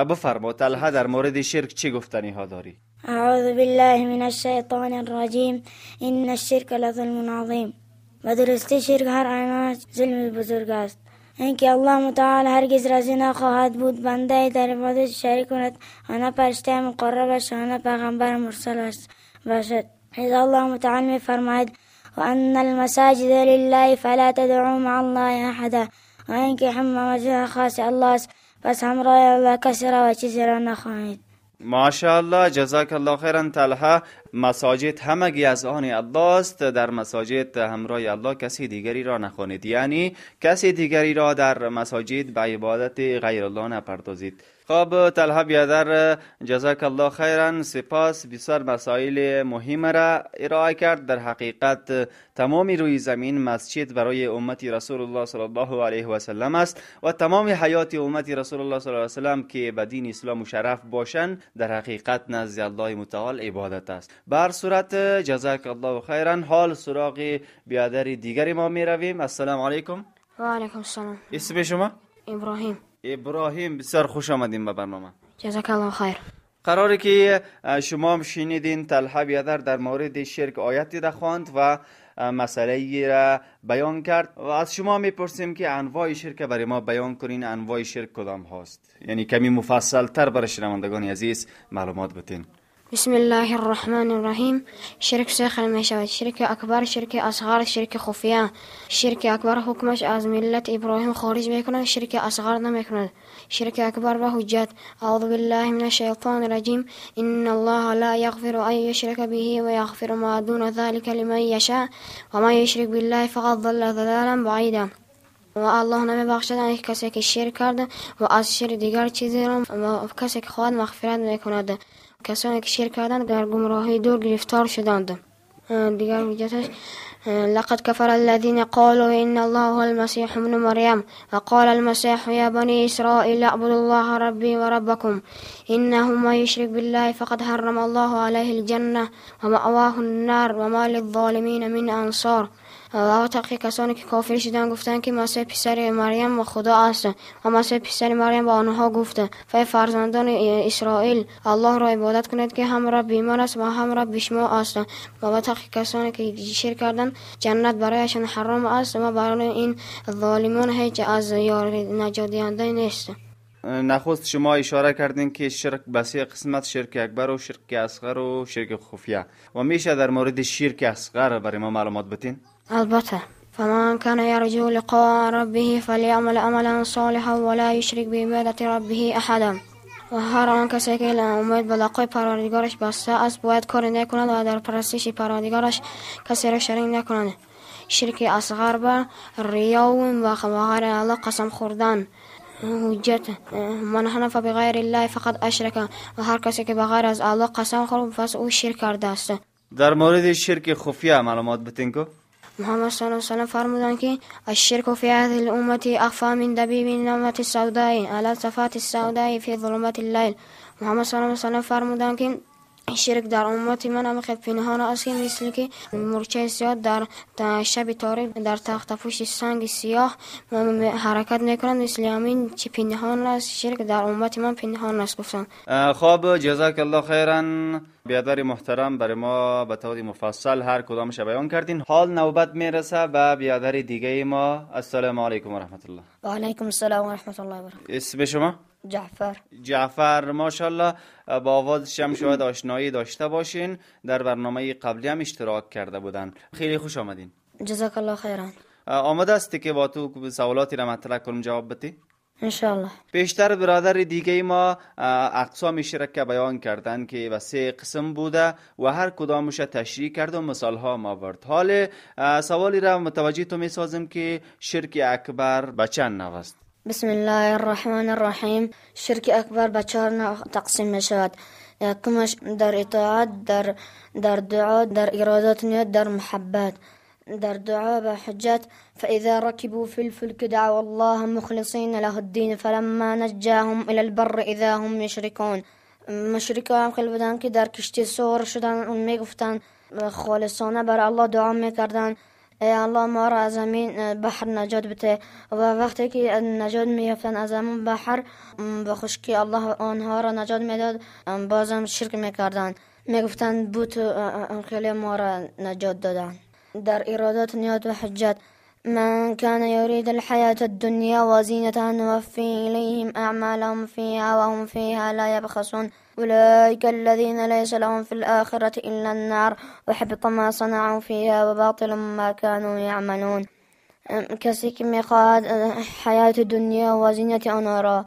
بفرما طلحه در مورد شرک چه گفتنی ها داری؟ اعوذ بالله من الشیطان الرجیم ان الشرک لظلم عظیم. و درستی شرک هر آنچ ظلم بزرگ است. اینکه الله متعال هرگز راضی نخواهد بود بنده در عبادت شریک کند، آن فرشته مقربش، آن پیغمبر مرسل باشد. اذا الله متعال می فرماید و ان المساجد لله فلا تدعوا مع الله احدا. و اینکه همه مسجد خاص الله است، پس همراه الله کسی را و چیزی را نخواهید. ماشاءالله، جزاک الله خیرا طلحه. مساجد همگی از آن الله است، در مساجد همراه الله کسی دیگری را نخوانید، یعنی کسی دیگری را در مساجد به عبادت غیر الله نپردازید. خب طلحه بیادر، جزاک الله خیرا، سپاس. بسیار مسائل مهم را ارائه کرد. در حقیقت تمام روی زمین مسجد برای امت رسول الله صلی الله علیه و سلم است و تمام حیات امت رسول الله صلی الله علیه و سلم که به دین اسلام مشرف باشند در حقیقت نزد الله متعال عبادت است. به هر صورت جزاک الله خیرا. حال سراغ بیادر دیگری ما می رویم. السلام علیکم. و علیکم السلام. اسم شما؟ ابراهیم. بسیار خوش آمدین به برنامه. جزاک الله خیر. قراره که شما هم شنیدین طلحه بیادر در مورد شرک آیت دیده خواند و مسئله را بیان کرد و از شما میپرسیم که انواع شرک برای ما بیان کنین. انواع شرک کدام هاست؟ یعنی کمی مفصل تر برای شنوندگان عزیز معلومات بتین. بسم الله الرحمن الرحیم. شرک سه خیلی می شود: شرک اکبر، شرک اصغر، شرک خفیه. شرک اکبر حکمش از ملت ابراهیم خارج میکند، شرک اصغر نمیکند. شرک اکبر به حجت: اعوذ بالله من الشیطان الرجیم ان الله لا یغفر ان یشرک به و یغفر ما دون ذلك لمن یشاء و من یشرک بالله فقد ضل ضلالا بعیدا. و الله نمیبخشد کسی که شرک کرده و از شرک دیگر چیزی را و کسی که خواهد مغفرت میکند. کسانی که شرک کردند در گمراهی دور گرفتار شدند. دیگر حجتش: لقد كفر الذين قالوا إن الله هو المسيح ابن مريم وقال المسيح يا بني إسرائيل اعبدوا الله ربي وربكم إنه من يشرك بالله فقد حرم الله عليه الجنة ومأواه النار وما للظالمين من أنصار. و تقی کسانی که کافر شدند گفتند که مسیح پسر مریم و خدا است و مسیح پسر مریم به آنها گفته: ای فرزندان اسرائیل، الله را عبادت کنید که هم رب ایمان است و هم رب شما است. و تقی کسانی که شرک کردند جنت برایشان حرام است و برای این ظالمان هیچ از یار نجات دهنده نیست. نخست شما اشاره کردین که شرک به سه قسمت: شرک اکبر و شرک اصغر و شرک خفیه. و میشه در مورد شرک اصغر برای ما معلومات بتین؟ البته. فمن كان يرجو لقاء ربه فليعمل عملا صالحا ولا يشرك بعبادة ربه احدا. و هر آن کسی که امید به لقای پروردگارش بسته است باید کاری نکند و در پرستش پروردگارش کسی را شریک نکند. شرک اصغر بر ریا و غیر الله قسم خوردن. حجت: من حنف بغیر الله فقط اشرک. و هر کسی که بغیر از الله قسم خورد پس او شرک کرده است. در مورد شرک خفیه معلومات بتین کو؟ محمد صلی الله علیه و سلم فرمودند که الشرك في هذه الامه اخفى من دبيب النمله السوداء على صفات السوداء في ظلمات الليل. محمد صلی الله علیه و سلم فرمودند که شرک در امت من هم پنهان است که مثل که مورچه سیاه در شب تاریک در تخت پوش سنگ سیاه حرکت میکنند، مثل همین چی پنهان است شرک در امت من پنهان است گفتن. خب جزاک الله خیرا بیادر محترم، برای ما به طور مفصل هر کدامش بیان کردین. حال نوبت میرسه به بیادر دیگه ما. السلام علیکم و رحمت الله. و علیکم السلام و رحمت الله و برکاته. اسم شما؟ جعفر. ماشاءالله، با آوازش هم شاید آشنایی داشته باشین، در برنامه قبلی هم اشتراک کرده بودن. خیلی خوش آمدین. جزاک الله خیرا. آمده استی که با تو سوالاتی را مطرح کنم جواب بدی؟ انشاءالله. پیشتر برادر دیگه ما اقسام شرک بیان کردن که و 3 قسم بوده و هر کدامش تشریح کرد و مثال ها ما آورد. حال سوالی را متوجه تو می سازم که شرک اکبر به چند نوع است؟ بسم الله الرحمن الرحیم. شرک اکبر به 4 نوع تقسیم می شود. یکمش در اطاعت، در دعا، در ارادات نیت، در محبت. در دعا به حجت: فاذا ركبوا في الفلك دعوا الله مخلصين له الدين فلما نجاهم الى البر اذا هم يشركون. مشرکان هم خیلی بودن که در کشتی سوار شدن اون میگفتن خالصانه بر الله دعا میکردن ای الله ما را از زمین بحر نجات بده. و وقتی که نجات میافتن از همون بحر به خشکی الله آنها را نجات میداد، بازم شرک میکردن، میگفتن بوت خیلی ما را نجات دادن. در ارادات نیات و حجت: من كان يريد الحياة الدنيا وزينتها نوفي إليهم أعمالهم فيها وهم فيها لا يبخسون أولئك الذين ليس لهم في الآخرة إلا النار وحبط ما صنعوا فيها وباطل ما كانوا يعملون. کسی که میخواهد حیات دنیا و زینت آنها را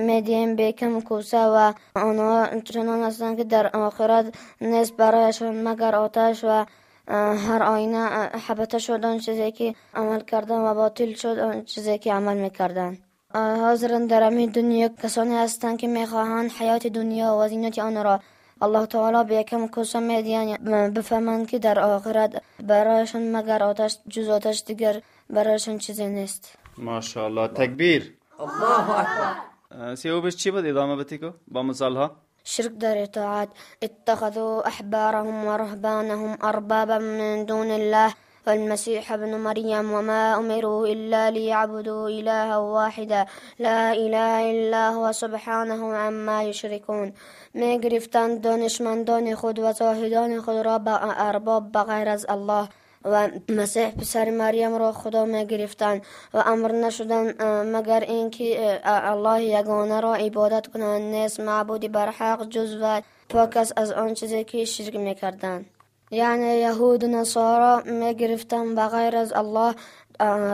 میدیم به کم کوسه و آنها چنان هستند که در آخرت نیست برایشان مگر آتش و هر آینه حبطه شد آن چیزی که عمل کردن و باطل شد آن چیزی که عمل میکردن. حاضرن در همین دنیا کسانی هستند که میخواهند حیات دنیا و زینت آن را الله تعالی به یکم کوسه میدین، بفهمند که در آخرت برایشان مگر آتش، جز آتش دیگر برایشان چیزی نیست. ماشاءالله، تکبیر، الله اکبر. سیوبش چی بود؟ ادامه بده کو با مثال ها. شرك در اطاعت: اتخذوا أحبارهم ورهبانهم أربابا من دون الله والمسيح ابن مريم وما أمروا إلا ليعبدوا إلها واحدا لا إله إلا هو سبحانه عما يشركون. می گرفتند دانشمندان خود و زاهدان خود را به ارباب بغیر از الله و مسیح پسر مریم را خدا می گرفتند و امر نشدند مگر اینکه الله یگانه را عبادت کنند، نیست معبودی بر حق جز و پاک است از آن چیزی که شرک می کردند. یعنی یهود و نصارا می گرفتند بغیر از الله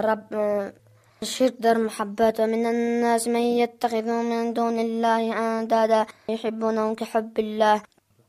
رب. شرک در محبت: و من الناس من يتخذ من دون الله اندادا يحبونهم كحب الله.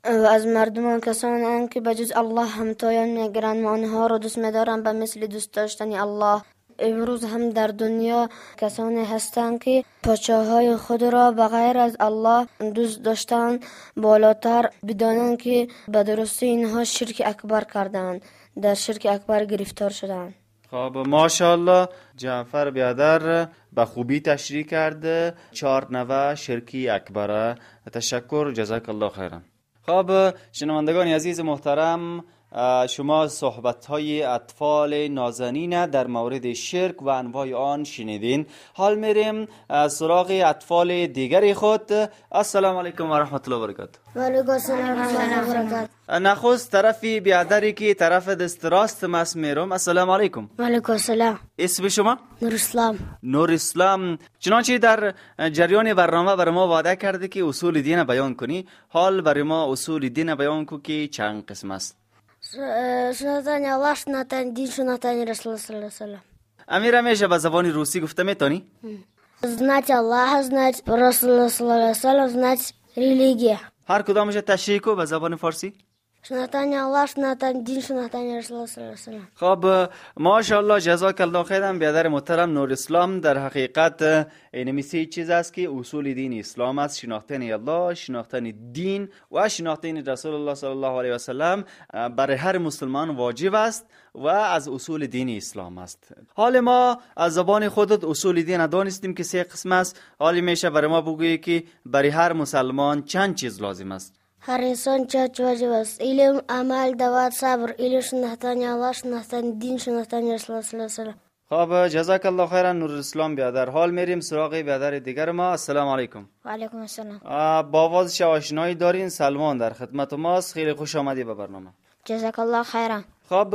و از مردمان کسانی که بجز الله همتایان میگیرند و آنها را دوست می‌دارند به مثل دوست داشتن الله. امروز هم در دنیا کسانی هستند که پادشاه‌های خود را بغیر از الله دوست داشتند بالاتر، بدانند که به درستی اینها شرک اکبر کردند، در شرک اکبر گرفتار شدند. خب ماشاءالله، جعفر بیادر به خوبی تشریح کرده 4 نوع شرکی اکبره. تشکر، جزاک الله خیرا. خب شنوندگان عزیز محترم، شما صحبت‌های اطفال نازنین در مورد شرک و انواع آن شنیدین. حال میریم سراغ اطفال دیگری خود. السلام علیکم و رحمت الله و برکاته. و علیکم السلام و رحمت الله و برکاته. نخست طرفی بیادری که طرف دست راست مس میرم. السلام علیکم. و علیکم السلام. اسم شما؟ نور اسلام. نور اسلام. چنانچه در جریان برنامه برای ما وعده کرده که اصول دین بیان کنی. حال برای ما اصول دین بیان کو که چند قسم است؟ شناختن الله، شناختن دین، شناختن رسول صلی الله علیه و سلم. امیر همیشه به زبان روسی گفته میتونی؟ Знать Аллаха, знать Расула саллаллаху алейхи ва саллям, знать религия. هر کدامش تشریح کو به زبان فارسی؟ شناختن الله، شناختن دین، شناختن رسول صلی الله علیه و سلم. خب ماشاءالله، جزاک الله خیرا بیادر محترم. نور اسلام در حقیقت اینمی 3 چیز است که اصول دین اسلام است: شناختن الله، شناختن دین و شناختن رسول الله صلی الله علیه و سلم. برای هر مسلمان واجب است و از اصول دین اسلام است. حال ما از زبان خودت اصول دین دانستیم که 3 قسم است. حالی میشه برای ما بگویی که برای هر مسلمان چند چیز لازم است؟ هر انسان چند واجب است: علم، عمل، دعوت، صبر. علم، شناختن الله، شناختن دین، شناختن رسول صلی الله علیه و سلم. خب جزاک الله خیرا نور اسلام بیادر. حال میریم سراغ بیادر دیگر ما. السلام علیکم. و علیکم السلام. با آوازش آشنایی دارین. سلمان در خدمت ماست. خیلی خوش آمدی به برنامه. جزاک الله خیرا. خب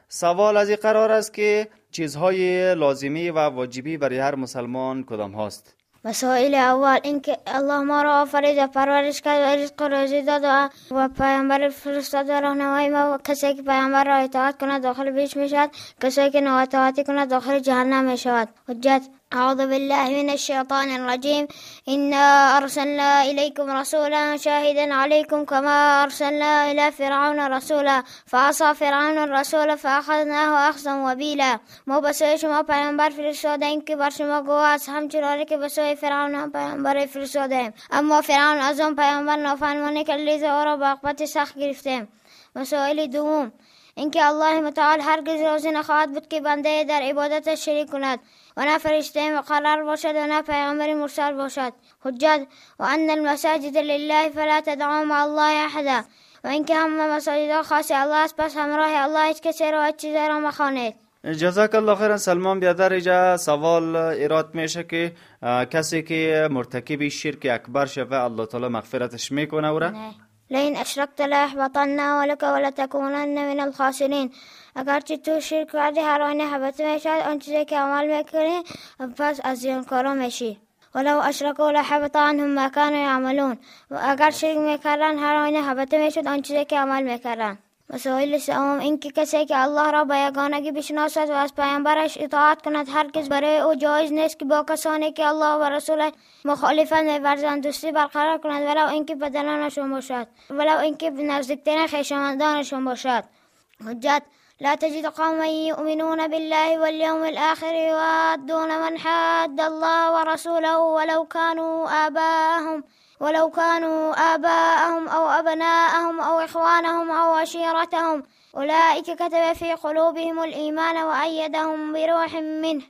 سوال از این قرار است که چیزهای لازمی و واجبی برای هر مسلمان کدام هاست؟ مسائل اول اینکه الله ما را آفرید و پرورش کرد و رزق و روزی داد و پیامبر فرستاد و راهنمایی ما. و کسی که پیامبر را اطاعت کند داخل بهشت میشود، کسی که نااطاعتی کند داخل جهنم میشود. حجت: اعوذ بالله من الشیطان الرجیم. انا ارسلنا الیکم رسولا شاهدا علیکم کما ارسلنا الی فرعون رسولا فعصى فرعون الرسول فاخذناه اخذا وبیلا. ما به سوی شما پیامبر فرستادیم که بر شما گواه است، همچنان که به سوی فرعون هم پیامبر فرستادیم، اما فرعون از آن پیامبر نافرمانی کرد، لذا او را به عاقبت سخت گرفتیم. مسائل دوم اینکه الله متعال هرگز راضی نخواهد بود که بنده در عبادت شریک کند و نه فرشته مقرر باشد و نه پیامبر مرسل باشد. حجت: و ان المساجد لله فلا تدعوا مع الله احدا. و و اینکه همه مساجد خاص الله است، پس همراه الله هیچ کسی را هیچ چیزی را مخوانید. جزاک الله خیرا. سلمان بیادر اینجا سوال ایراد میشه که کسی که مرتکب شرک اکبر شوه الله تعالی مغفرتش میکنه او را؟ نه. لئن اشرکت ليحبطن عملك ولتكونن من الخاسرین. اگرچه تو شرک کردی هر آینه حبط میشد آن چیزی که عمل میکنی، پس از زیانکارا میشی. ولو اشرکوا لحبط عنهم ما كانوا يعملون. و اگر شرک میکردن هر آینه حبط میشد آن چیزی که عمل میکردن. مسائل سوم اینکه کسی که الله را به یگانگی بشناسد و از پیامبرش اطاعت کند هرگز برای او جایز نیست که با کسانی که الله و رسولش مخالفت می‌ورزند دوستی برقرار کند، ولو اینکه بدنانشان باشد، ولو اینکه نزدیکترین خویشاوندانشان باشد. حجت: لا تجد قوما يؤمنون بالله واليوم الآخر يوادون من حاد الله ورسوله ولو كانوا آباءهم أو أبناءهم أو إخوانهم أو عشيرتهم أولئك كتب في قلوبهم الإيمان وأيدهم بروح منه